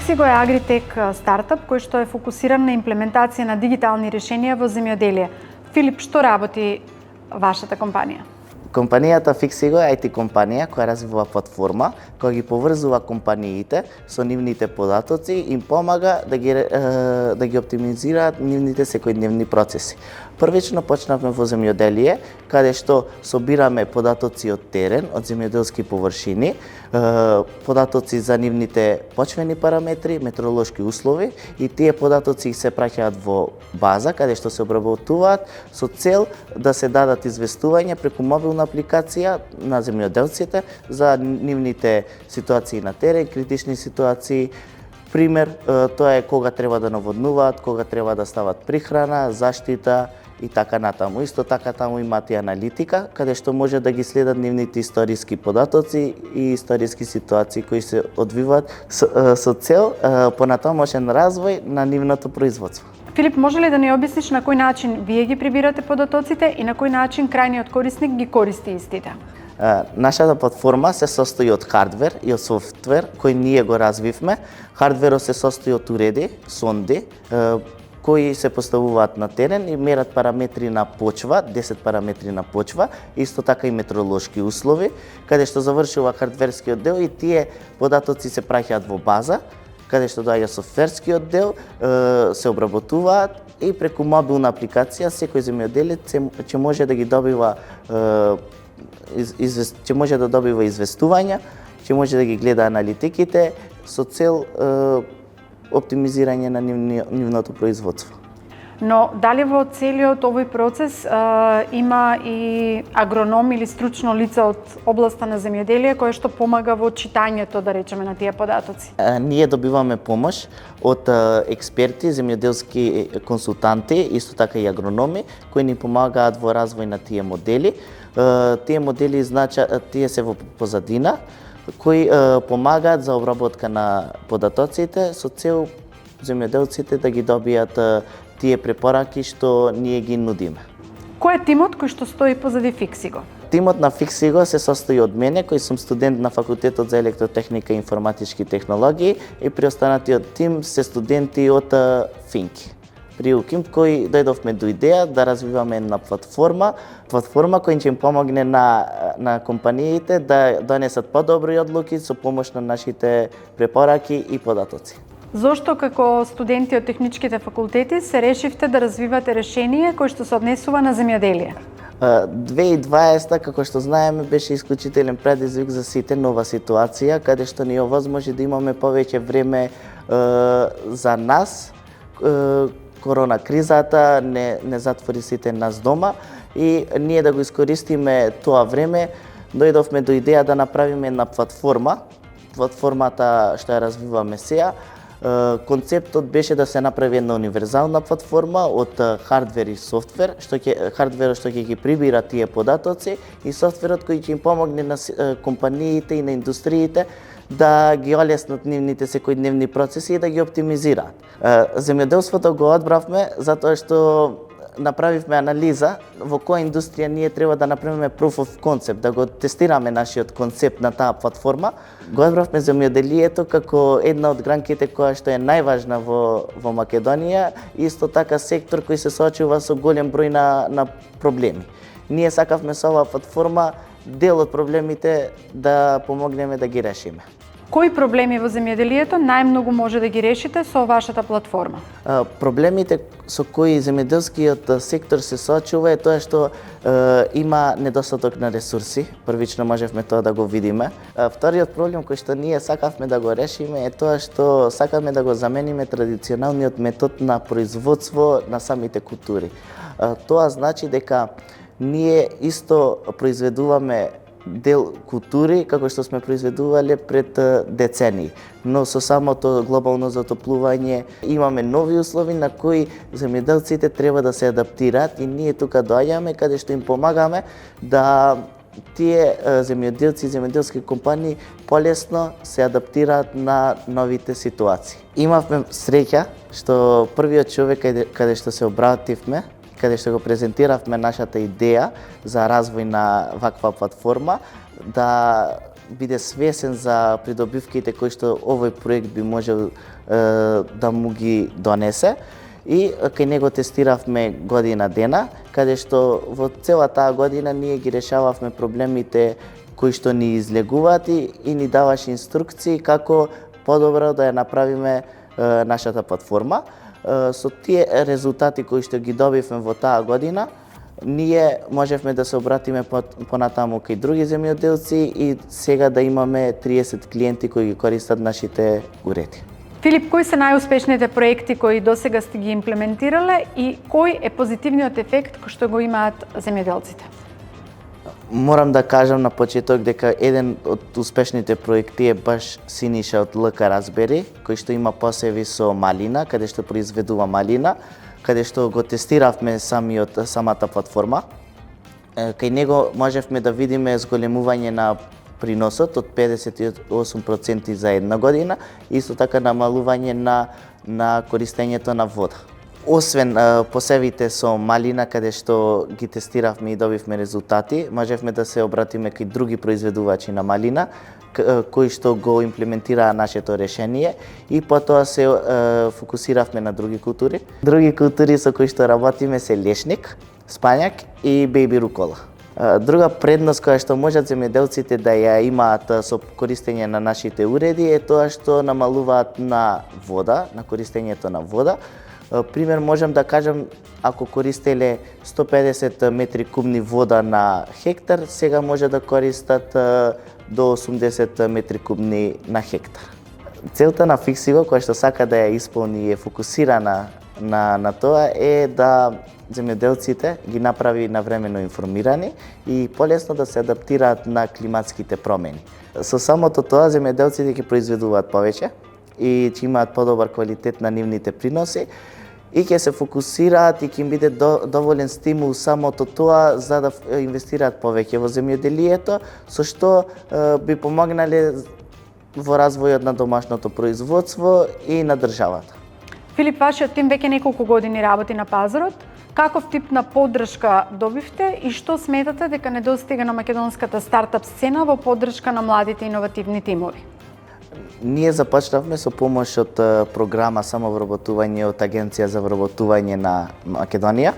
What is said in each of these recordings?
Fixigo е агритек стартап кој што е фокусиран на имплементација на дигитални решенија во земјоделие. Филип, што работи вашата компанија? Компанијата Fixigo е IT компанија која развива платформа која ги поврзува компаниите со нивните податоци и им помага да ги оптимизираат нивните секојдневни процеси. Првично почнавме во земјоделие, каде што собираме податоци од терен, од земјоделски површини, податоци за нивните почвени параметри, метеоролошки услови и тие податоци се праќаат во база каде што се обработуваат со цел да се дадат известувања преку мобилна апликација на земјоделците за нивните ситуации на терен, критични ситуации. Пример, тоа е кога треба да наводнуваат, кога треба да стават прихрана, заштита и така натаму. Исто така таму имате аналитика, каде што може да ги следат нивните историски податоци и историски ситуации кои се одвиваат со цел понатамошен развој на нивното производство. Филип, може ли да ни објасниш на кој начин вие ги прибирате податоците и на кој начин крајниот корисник ги користи истите? Нашата платформа се состои од хардвер и од софтвер кој ние го развивме. Хардверот се состои од уреди, сонди, кои се поставуваат на терен и мерат параметри на почва, 10 параметри на почва, исто така и метеоролошки услови, каде што завршува хардверскиот дел и тие податоци се праќаат во база, каде што доаѓа софтверскиот дел, се обработуваат и преку мобилна апликација секој земјоделец ќе може да ги добива ќе може да добива известувања, ќе може да ги гледа аналитиките со цел оптимизирање на нивното производство. Но дали во целиот овој процес има и агроном или стручно лице од областа на земјоделие кое што помага во читањето, да речеме, на тие податоци? Ние добиваме помош од експерти, земјоделски консултанти, исто така и агрономи, кои ни помагаат во развој на тие модели. Тие модели тие се во позадина, кои помагаат за обработка на податоците со цел земјоделците да ги добијат тие препораки што ние ги нудиме. Кој е тимот кој што стои позади Fixigo? Тимот на Fixigo се состои од мене, кој сум студент на Факултетот за електротехника и информатички технологии, и преостанатиот тим се студенти од Финки. При УКИМ кој дојдовме до идеја да развиваме една платформа која ќе им помогне на компаниите да донесат подобри одлуки со помош на нашите препораки и податоци. Зошто како студенти од техничките факултети се решивте да развивате решение кое што се однесува на земјоделие? 2020, како што знаеме, беше исклучителен предизвик за сите, нова ситуација, каде што ни овозможи да имаме повеќе време за нас. Корона кризата не затвори сите нас дома и ние да го искористиме тоа време, дојдовме до идеја да направиме една платформа. Платформата што ја развиваме сега, концептот беше да се направи една универзална платформа од хардвер и софтвер, хардверот што ќе ги прибира тие податоци и софтверот кој ќе им помогне на компаниите и на индустриите да ги олеснат нивните секојдневни процеси и да ги оптимизираат. Земјоделството го одбравме затоа што направивме анализа во која индустрија ние треба да направиме proof of concept, да го тестираме нашиот концепт на таа платформа. Го одбравме земјоделието како една од гранките која што е најважна во Македонија, исто така сектор кој се соочува со голем број на проблеми. Ние сакавме со оваа платформа дел од проблемите да помогнеме да ги решиме. Кои проблеми во земјоделието најмногу може да ги решите со вашата платформа? Проблемите со кои земјоделскиот сектор се соочува е тоа што има недостаток на ресурси. Првично можевме тоа да го видиме. Вториот проблем кој што ние сакавме да го решиме е тоа што сакаме да го замениме традиционалниот метод на производство на самите култури. Тоа значи дека ние исто произведуваме дел култури како што сме произведувале пред децении, но со самото глобално затоплување имаме нови услови на кои земјоделците треба да се адаптираат и ние тука доаѓаме каде што им помагаме да тие земјоделци и земјоделски компании полесно се адаптираат на новите ситуации. Имавме среќа што првиот човек каде што се обративме, каде што го презентиравме нашата идеја за развој на ваква платформа, да биде свесен за придобивките кои што овој проект би можел да му ги донесе. И кај него тестиравме година дена, каде што во цела таа година ние ги решававме проблемите кои што ни излегуваат и ни даваше инструкции како подобро да ја направиме нашата платформа. Со тие резултати кои што ги добивме во таа година, ние можевме да се обратиме понатаму кај други земјоделци и сега да имаме 30 клиенти кои ги користат нашите уреди. Филип, кои се најуспешните проекти кои досега сте ги имплементирале и кој е позитивниот ефект кој што го имаат земјоделците? Морам да кажам на почеток дека еден од успешните проекти е баш Синиша од ЛК Разбери, кој што има посеви со малина, каде што произведува малина, каде што го тестиравме самата платформа. Кај него можевме да видиме зголемување на приносот од 58% за една година, исто така намалување на користењето на вода. Освен посевите со малина, каде што ги тестиравме и добивме резултати, можевме да се обратиме кај други произведувачи на малина, кои што го имплементираа нашето решение и потоа се фокусиравме на други култури. Други култури со кои што работиме се лешник, спањак и бејби рукола. Друга предност која што можат земјоделците да ја имаат со користење на нашите уреди е тоа што намалуваат на вода, на користењето на вода. Пример можам да кажам, ако користеле 150 метри кубни вода на хектар, сега може да користат до 80 метри кубни на хектар. Целта на Фиксиго, која што сака да ја исполни и е фокусирана на тоа, е да земјоделците ги направи навремено информирани и полесно да се адаптираат на климатските промени. Со самото тоа, земјоделците ќе произведуваат повеќе и ќе имаат подобар квалитет на нивните приноси и ќе се фокусираат и ќе им биде доволен стимул самото тоа за да инвестираат повеќе во земјоделието, со што би помогнале во развојот на домашното производство и на државата. Филип, вашиот тим веќе неколку години работи на пазарот. Каков тип на поддршка добивте и што сметате дека недостига на македонската стартап сцена во поддршка на младите иновативни тимови? Ние започнавме со помош од програма Самовработување од Агенција за вработување на Македонија,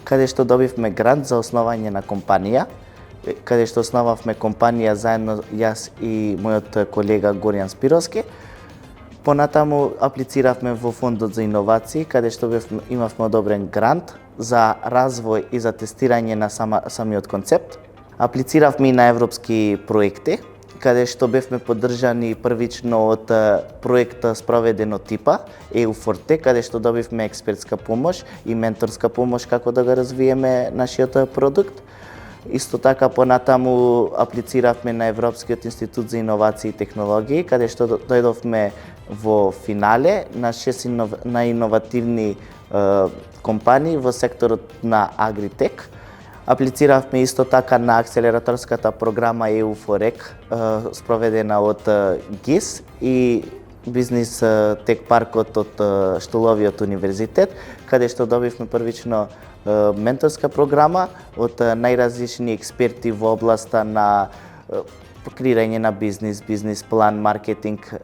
каде што добивме грант за основање на компанија, каде што основавме компанија заедно јас и мојот колега Горјан Спировски. Понатаму аплициравме во фондот за иновации, каде што имавме одобрен грант за развој и за тестирање на самиот концепт. Аплициравме и на европски проекти, каде што бевме поддржани првично од проекта спроведен од ТИПА, EU4T, каде што добивме експертска помош и менторска помош како да го развиеме нашиот продукт. Исто така понатаму аплициравме на Европскиот институт за иновации и технологии, каде што дојдовме во финале на 6 најиновативни компании во секторот на Агритек. Аплициравме исто така на акселераторската програма EU4EC, спроведена од ГИС и Бизнис тек паркот од Штоловиот универзитет, каде што добивме првично менторска програма од најразлични експерти во областа на креирање на бизнес план, маркетинг,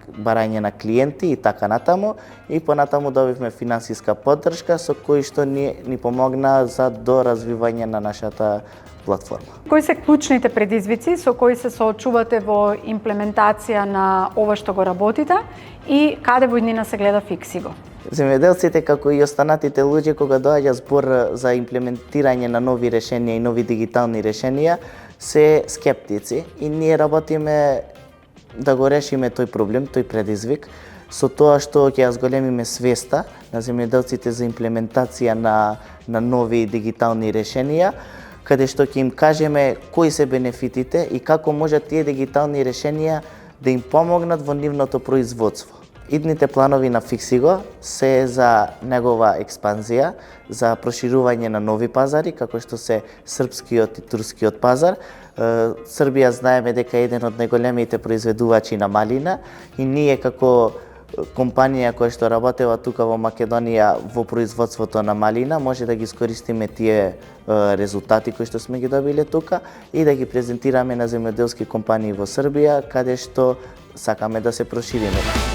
барање на клиенти и така натаму. И понатаму добивме финансиска поддршка со кој што ни помогна за доразвивање на нашата платформа. Кои се клучните предизвици со кои се соочувате во имплементација на ова што го работите и каде во иднина се гледа Фиксиго? Земјоделците, како и останатите луѓе, кога доаѓа збор за имплементирање на нови решенија и нови дигитални решенија, се скептици и ние работиме да го решиме тој проблем, тој предизвик, со тоа што ќе ја зголемиме свеста на земјоделците за имплементација на нови дигитални решенија, каде што ќе им кажеме кои се бенефитите и како можат тие дигитални решенија да им помогнат во нивното производство. Идните планови на Фиксиго се за негова експанзија, за проширување на нови пазари, како што се српскиот и турскиот пазар. Србија знаеме дека е еден од најголемите произведувачи на малина и ние како компанија која што работела тука во Македонија во производството на малина, може да ги искористиме тие резултати кои што сме ги добиле тука и да ги презентираме на земјоделски компании во Србија, каде што сакаме да се прошириме.